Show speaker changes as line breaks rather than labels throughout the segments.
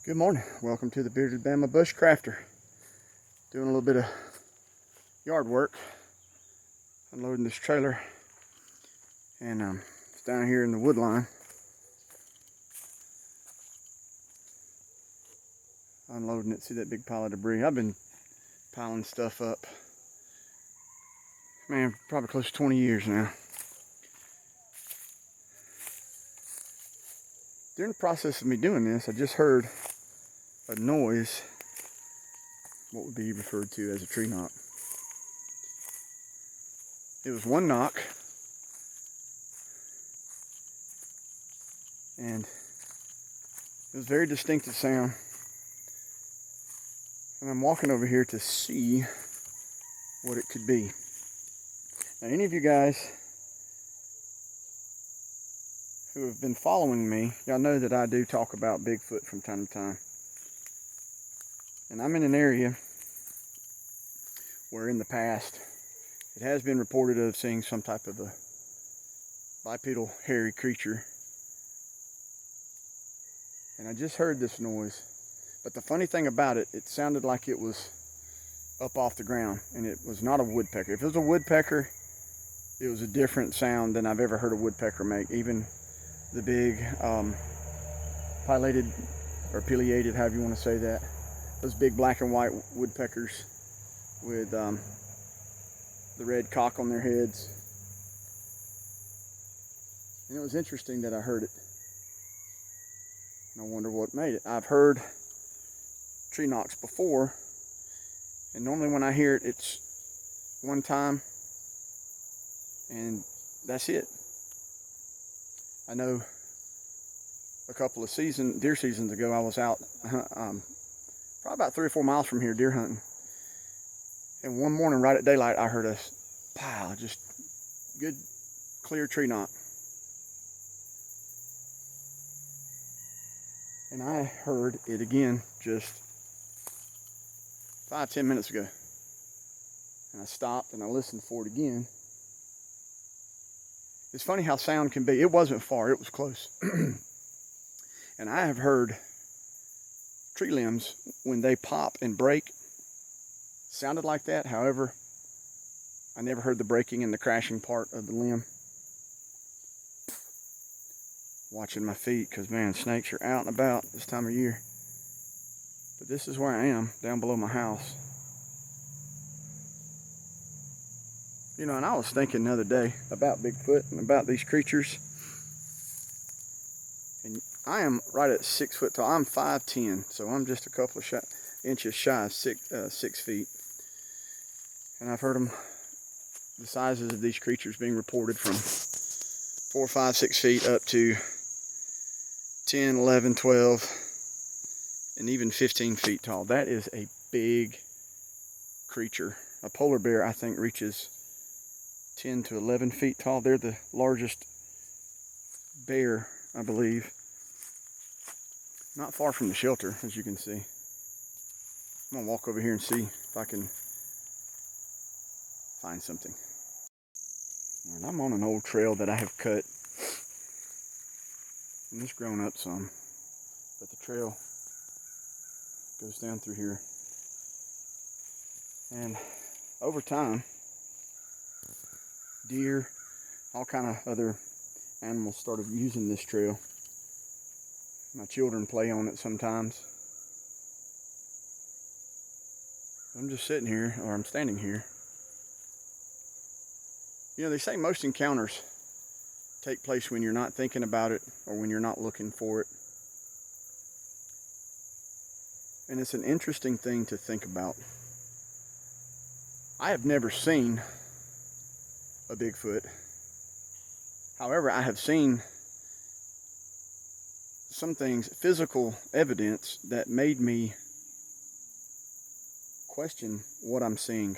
Good morning. Welcome to the Bearded Bama Bushcrafter. Doing a little bit of yard work, unloading this trailer, and it's down here in the wood line. Unloading it. See that big pile of debris? I've been piling stuff up, man, probably close to 20 years now. During the process of me doing this, I just heard a noise, what would be referred to as a tree knock. It was one knock, and it was a very distinctive sound. And I'm walking over here to see what it could be. Now, any of you guys who have been following me, y'all know that I do talk about Bigfoot from time to time. And I'm in an area where in the past it has been reported of seeing some type of a bipedal hairy creature. And I just heard this noise. But the funny thing about it, it sounded like it was up off the ground, and it was not a woodpecker. If it was a woodpecker, it was a different sound than I've ever heard a woodpecker make. Even the big pileated or pileated, however you want to say that, those big black and white woodpeckers with the red cock on their heads. And it was interesting that I heard it. And I wonder what made it. I've heard tree knocks before, and normally when I hear it, it's one time and that's it. I know a couple of deer seasons ago, I was out probably about 3 or 4 miles from here deer hunting, and one morning right at daylight I heard a pile, just good clear tree knock, and I heard it again just 5-10 minutes ago, and I stopped and I listened for it again. It's funny how sound can be. It wasn't far, it was close. And I have heard tree limbs, when they pop and break, sounded like that. However, I never heard the breaking and the crashing part of the limb. Watching my feet, because man, snakes are out and about this time of year. But this is where I am, down below my house. You know, and I was thinking the other day about Bigfoot and about these creatures. And I am right at 6 foot tall. I'm 5'10", so I'm just a couple of inches shy of 6 feet. And I've heard them, the sizes of these creatures being reported from 4, 5, 6 feet up to 10, 11, 12, and even 15 feet tall. That is a big creature. A polar bear, I think, reaches 10 to 11 feet tall. They're the largest bear, I believe. Not far from the shelter, as you can see. I'm gonna walk over here and see if I can find something. And I'm on an old trail that I have cut, and it's grown up some, but the trail goes down through here. And over time, deer, all kind of other animals started using this trail. My children play on it sometimes. I'm just sitting here, or I'm standing here. You know, they say most encounters take place when you're not thinking about it or when you're not looking for it. And it's an interesting thing to think about. I have never seen a Bigfoot. However, I have seen some things, physical evidence, that made me question what I'm seeing.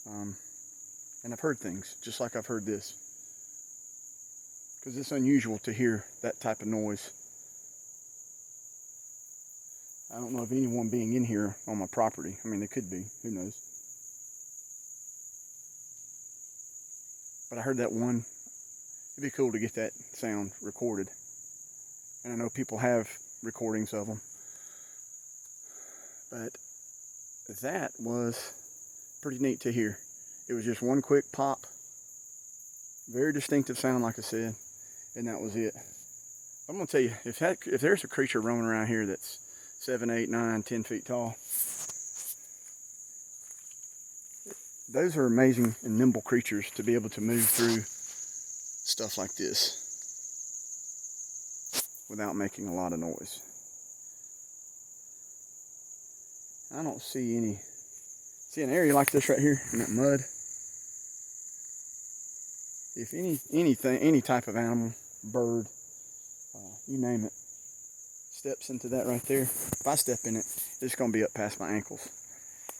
And I've heard things, just like I've heard this. Because it's unusual to hear that type of noise. I don't know of anyone being in here on my property. I mean, they could be, who knows. But I heard that one. It'd be cool to get that sound recorded. And I know people have recordings of them. But that was pretty neat to hear. It was just one quick pop. Very distinctive sound, like I said. And that was it. I'm going to tell you, if there's a creature roaming around here that's 7, 8, 9, 10 feet tall, those are amazing and nimble creatures to be able to move through stuff like this without making a lot of noise. I don't see an area like this right here in that mud. If any type of animal, bird, you name it, steps into that right there, if I step in it, it's going to be up past my ankles.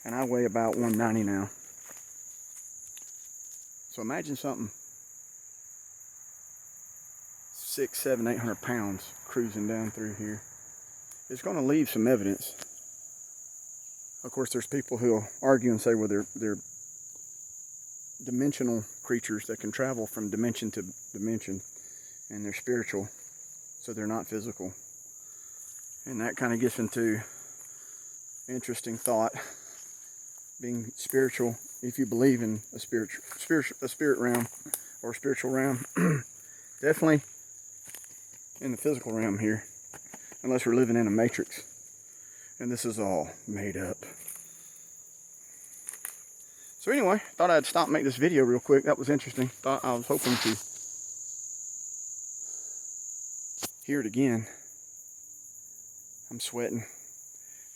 And I weigh about 190 now. So imagine something 600, 700, 800 pounds cruising down through here. It's going to leave some evidence. Of course, there's people who will argue and say, well, they're dimensional creatures that can travel from dimension to dimension, and they're spiritual, so they're not physical. And that kind of gets into interesting thought. Being spiritual, if you believe in a spirit realm or a spiritual realm, definitely in the physical realm here, unless we're living in a matrix. And this is all made up. So anyway, thought I'd stop and make this video real quick. That was interesting. I was hoping to hear it again. I'm sweating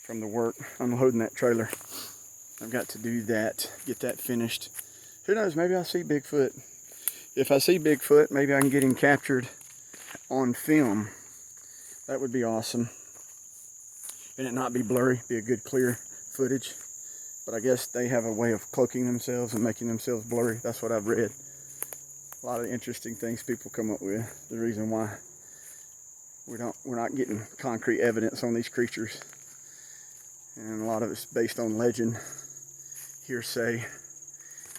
from the work unloading that trailer. I've got to do that, get that finished. Who knows, maybe I'll see Bigfoot. If I see Bigfoot, maybe I can get him captured on film. That would be awesome. And it not be blurry, be a good clear footage. But I guess they have a way of cloaking themselves and making themselves blurry. That's what I've read. A lot of interesting things people come up with. The reason why we're not getting concrete evidence on these creatures. And a lot of it's based on legend, hearsay.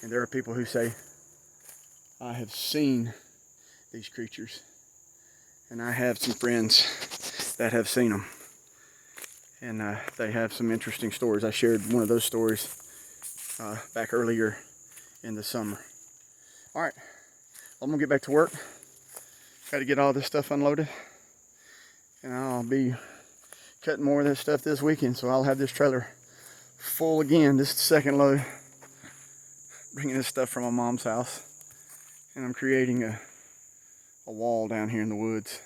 And there are people who say, I have seen these creatures. And I have some friends that have seen them. And they have some interesting stories. I shared one of those stories back earlier in the summer. All right, I'm gonna get back to work. Got to get all this stuff unloaded. And I'll be cutting more of this stuff this weekend, so I'll have this trailer full again. This is the second load. Bringing this stuff from my mom's house. And I'm creating a wall down here in the woods.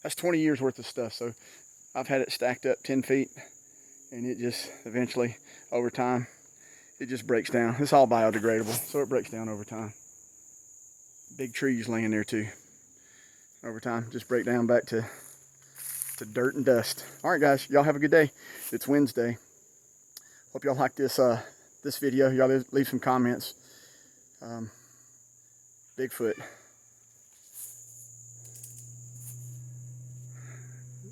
That's 20 years worth of stuff, so I've had it stacked up 10 feet, and it just eventually, over time, it just breaks down. It's all biodegradable, so it breaks down over time. Big trees laying there too. Over time, just break down back to dirt and dust. All right, guys, y'all have a good day. It's Wednesday. Hope y'all like this this video. Y'all leave some comments. Bigfoot.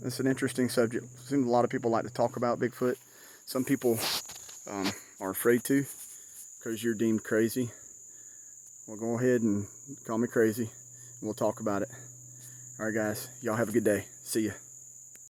It's an interesting subject. It seems a lot of people like to talk about Bigfoot. Some people are afraid to because you're deemed crazy. Well, go ahead and call me crazy, and we'll talk about it. All right, guys. Y'all have a good day. See ya.